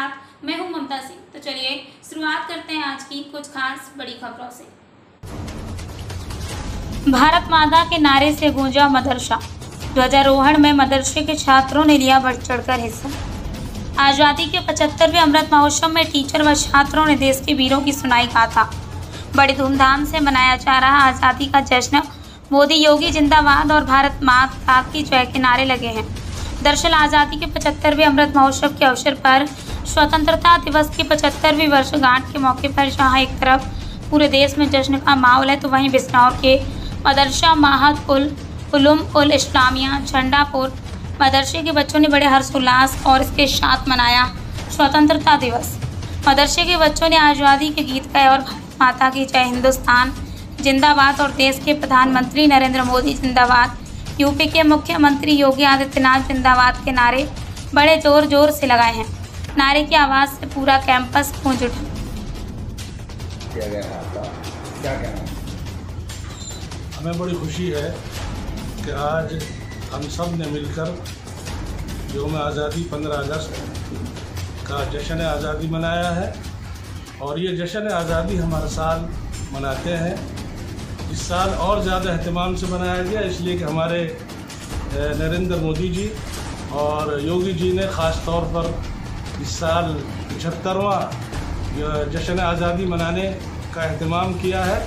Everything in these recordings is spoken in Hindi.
साथ मैं हूं ममता सिंह। तो चलिए शुरुआत करते हैं आज की कुछ खास बड़ी खबरों से। भारत माता के नारे से गूंजा मदरसा। ध्वजारोहण में मदरसे के छात्रों ने लिया बढ़ चढ़कर हिस्सा। आज़ादी के 75वें अमृत महोत्सव में टीचर व छात्रों ने देश के वीरों की सुनाई गाथा। बड़ी धूमधाम से मनाया जा रहा आज़ादी का जश्न। मोदी योगी जिंदाबाद और भारत माता की जय के नारे लगे हैं। दरअसल आज़ादी के 75वें अमृत महोत्सव के अवसर पर स्वतंत्रता दिवस की 75वीं वर्षगांठ के मौके पर जहां एक तरफ पूरे देश में जश्न का माहौल है, तो वहीं बिजनौर के मदरसा माहद उल उल इस्लामिया झंडापुर मदरसे के बच्चों ने बड़े हर्षोल्लास और इसके साथ मनाया स्वतंत्रता दिवस। मदरसे के बच्चों ने आज़ादी के गीत गाए और भारत माता की जय, हिंदुस्तान जिंदाबाद और देश के प्रधानमंत्री नरेंद्र मोदी जिंदाबाद, यूपी के मुख्यमंत्री योगी आदित्यनाथ जिंदाबाद के नारे बड़े जोर से लगाए हैं। नारे की आवाज़ से पूरा कैंपस गूंज उठा। क्या कहना? हमें बड़ी खुशी है कि आज हम सब ने मिलकर यौम आज़ादी 15 अगस्त का जश्न आज़ादी मनाया है और ये जश्न आज़ादी हम हर साल मनाते हैं। इस साल और ज़्यादा अहतमाम से मनाया गया इसलिए कि हमारे नरेंद्र मोदी जी और योगी जी ने ख़ास तौर पर इस साल 75वां जश्न आज़ादी मनाने का अहतमाम किया है,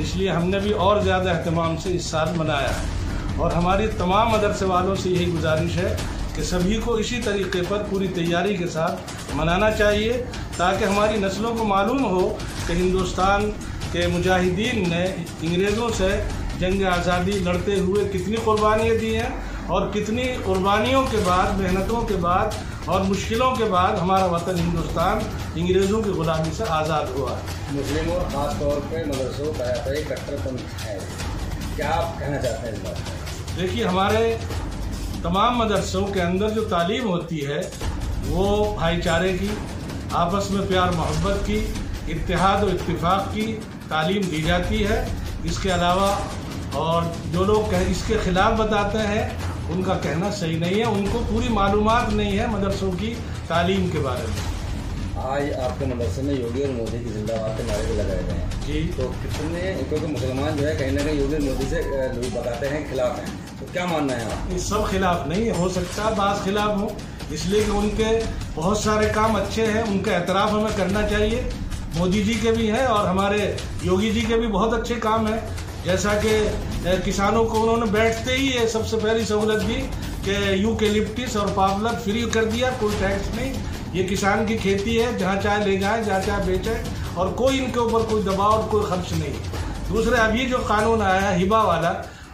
इसलिए हमने भी और ज़्यादा अहतमाम से इस साल मनाया है। और हमारी तमाम मदरसे वालों से यही गुजारिश है कि सभी को इसी तरीके पर पूरी तैयारी के साथ मनाना चाहिए ताकि हमारी नस्लों को मालूम हो कि हिंदुस्तान के मुजाहिदीन ने अंग्रेज़ों से जंग आज़ादी लड़ते हुए कितनी कुर्बानियाँ दी हैं और कितनी कुर्बानियों के बाद, मेहनतों के बाद और मुश्किलों के बाद हमारा वतन हिंदुस्तान अंग्रेज़ों की ग़ुलामी से आज़ाद हुआ है। मुस्लिम और ख़ास तौर पर मदरसों का कट्टरपंथ है, क्या आप कहना चाहते हैं इस बात पर? देखिए, हमारे तमाम मदरसों के अंदर जो तालीम होती है वो भाईचारे की, आपस में प्यार मोहब्बत की, इत्तेहाद और इत्तिफाक की तालीम दी जाती है। इसके अलावा और जो लोग इसके ख़िलाफ़ बताते हैं उनका कहना सही नहीं है, उनको पूरी मालूमात नहीं है मदरसों की तालीम के बारे में। आज आपके मदरसे में योगी और मोदी की जिंदाबाद के नारे भी लगाए गए हैं जी, तो कितने, क्योंकि मुसलमान जो है कहीं ना कहीं योगी और मोदी से लोग बताते हैं खिलाफ हैं, तो क्या मानना है आप? ये सब खिलाफ नहीं हो सकता, बात खिलाफ हो, इसलिए कि उनके बहुत सारे काम अच्छे हैं, उनका एतराफ़ हमें करना चाहिए। मोदी जी के भी हैं और हमारे योगी जी के भी बहुत अच्छे काम हैं, जैसा कि किसानों को उन्होंने बैठते ही ये सबसे पहली सहूलत दी कि यूकेलिप्टिस और पावलर फ्री कर दिया, कोई टैक्स नहीं, ये किसान की खेती है, जहाँ चाहे ले जाए, जहाँ चाहे बेचे और कोई इनके ऊपर कोई दबाव और कोई खर्च नहीं। दूसरे अभी जो कानून आया है हिबा वाला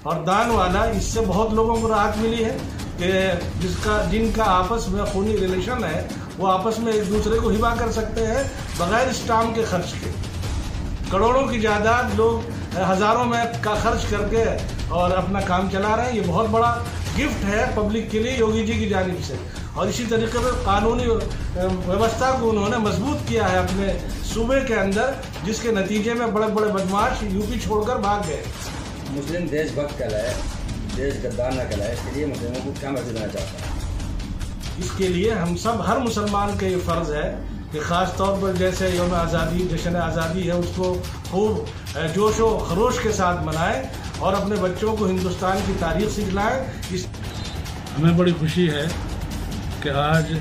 और दान वाला, इससे बहुत लोगों को राहत मिली है कि जिनका आपस में खूनी रिलेशन है वो आपस में एक दूसरे को हिबा कर सकते हैं बगैर स्टाम्प के खर्च के। करोड़ों की जायदाद लोग हज़ारों में का खर्च करके और अपना काम चला रहे हैं। ये बहुत बड़ा गिफ्ट है पब्लिक के लिए योगी जी की जानिब से। और इसी तरीके से कानूनी व्यवस्था को उन्होंने मजबूत किया है अपने सूबे के अंदर, जिसके नतीजे में बड़े बड़े बदमाश यूपी छोड़कर भाग गए। मुस्लिम देशभक्त कहलाए, देश गद्दार न कहलाए, इसके लिए मुस्लिमों को क्या मैसेज देना चाहता है? इसके लिए हम सब, हर मुसलमान का ये फ़र्ज़ है कि ख़ास तौर पर जैसे यौम आज़ादी, जश्न आज़ादी है, उसको खूब जोश व खरोश के साथ मनाएं और अपने बच्चों को हिंदुस्तान की तारीख़ सिखलाएं। हमें बड़ी खुशी है कि आज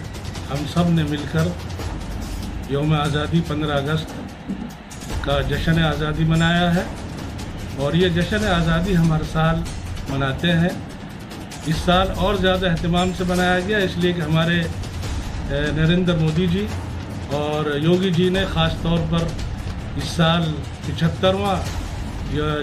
हम सब ने मिलकर यौम आज़ादी 15 अगस्त का जश्न आज़ादी मनाया है और ये जश्न आज़ादी हम हर साल मनाते हैं। इस साल और ज़्यादा अहतमाम से मनाया गया इसलिए कि हमारे नरेंद्र मोदी जी और योगी जी ने ख़ास तौर पर इस साल 75वां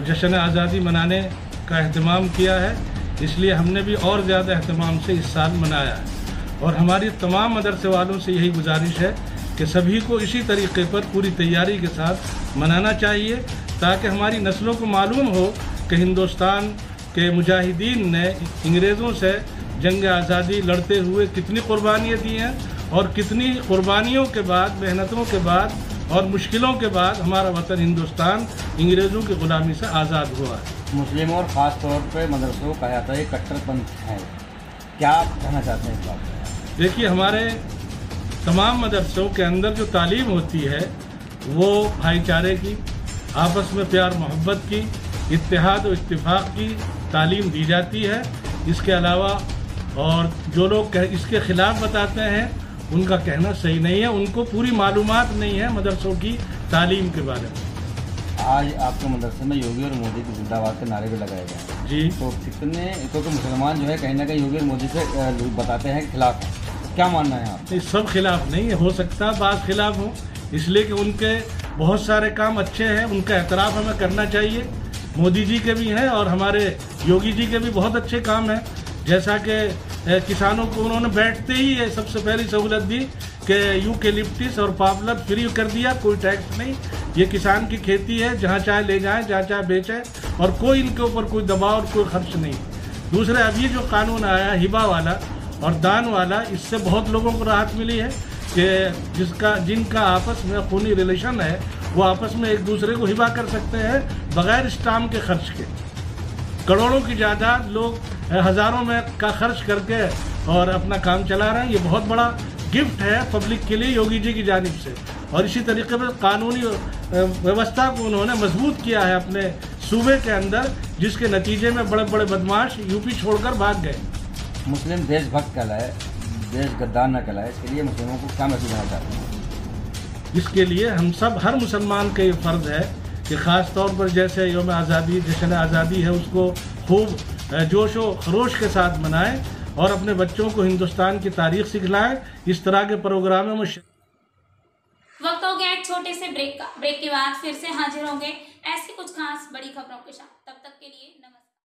जश्न आज़ादी मनाने का अहतमाम किया है, इसलिए हमने भी और ज़्यादा अहतमाम से इस साल मनाया है। और हमारी तमाम मदरसे वालों से यही गुजारिश है कि सभी को इसी तरीके पर पूरी तैयारी के साथ मनाना चाहिए ताकि हमारी नस्लों को मालूम हो कि हिंदुस्तान के मुजाहिदीन ने अंग्रेज़ों से जंग आज़ादी लड़ते हुए कितनी कुर्बानियाँ दी हैं और कितनी कुर्बानियों के बाद, मेहनतों के बाद और मुश्किलों के बाद हमारा वतन हिंदुस्तान अंग्रेज़ों की ग़ुलामी से आज़ाद हुआ है। मुस्लिम और ख़ास तौर पर मदरसों का जाता है कट्टरपंथ है, क्या आप कहना चाहते हैं इस बात पर? देखिए, हमारे तमाम मदरसों के अंदर जो तालीम होती है वो भाईचारे की, आपस में प्यार मोहब्बत की, इत्तेहाद और इत्तिफाक की तालीम दी जाती है। इसके अलावा और जो लोग इसके ख़िलाफ़ बताते हैं उनका कहना सही नहीं है, उनको पूरी मालूमात नहीं है मदरसों की तालीम के बारे में। आज आपके मदरसे में योगी और मोदी की जिंदाबाद के नारे भी लगाए गए हैं जी। तो कितने क्योंकि मुसलमान जो है कहीं ना कहीं योगी और मोदी से बताते हैं खिलाफ है, क्या मानना है आप? सब खिलाफ नहीं हो सकता, बात खिलाफ हो, इसलिए कि उनके बहुत सारे काम अच्छे हैं, उनका एतराफ़ हमें करना चाहिए। मोदी जी के भी हैं और हमारे योगी जी के भी बहुत अच्छे काम हैं। जैसा कि किसानों को उन्होंने बैठते ही सबसे पहली सहूलत दी कि यूकेलिप्टिस और पॉपुलर फ्री कर दिया, कोई टैक्स नहीं, ये किसान की खेती है, जहाँ चाहे ले जाएं, जहाँ चाहे बेचें और कोई इनके ऊपर कोई दबाव और कोई खर्च नहीं। दूसरे अभी जो कानून आया हिबा वाला और दान वाला, इससे बहुत लोगों को राहत मिली है कि जिनका आपस में खूनी रिलेशन है वो आपस में एक दूसरे को हिबा कर सकते हैं बगैर स्टाम्प के खर्च के। करोड़ों की जायदाद लोग हज़ारों में का खर्च करके और अपना काम चला रहे हैं। ये बहुत बड़ा गिफ्ट है पब्लिक के लिए योगी जी की जानिब से। और इसी तरीके से कानूनी व्यवस्था को उन्होंने मजबूत किया है अपने सूबे के अंदर, जिसके नतीजे में बड़े बड़े बदमाश यूपी छोड़कर भाग गए। मुस्लिम देशभक्त कहलाए, देश गद्दार न कहलाए, इसके लिए मुस्लिमों को क्या मैसेज देना चाहते हैं? इसके लिए हम सब हर मुसलमान का ये फ़र्ज़ है कि ख़ास तौर पर जैसे यौम आज़ादी, जश्न आज़ादी है, उसको खूब जोश व खरोश के साथ मनाएं और अपने बच्चों को हिंदुस्तान की तारीख़ सिखलाएं। इस तरह के प्रोग्रामों में वक्त हो गया एक छोटे से ब्रेक का। ब्रेक के बाद फिर से हाजिर होंगे ऐसी कुछ खास बड़ी खबरों के साथ। तब तक के लिए नमस्कार।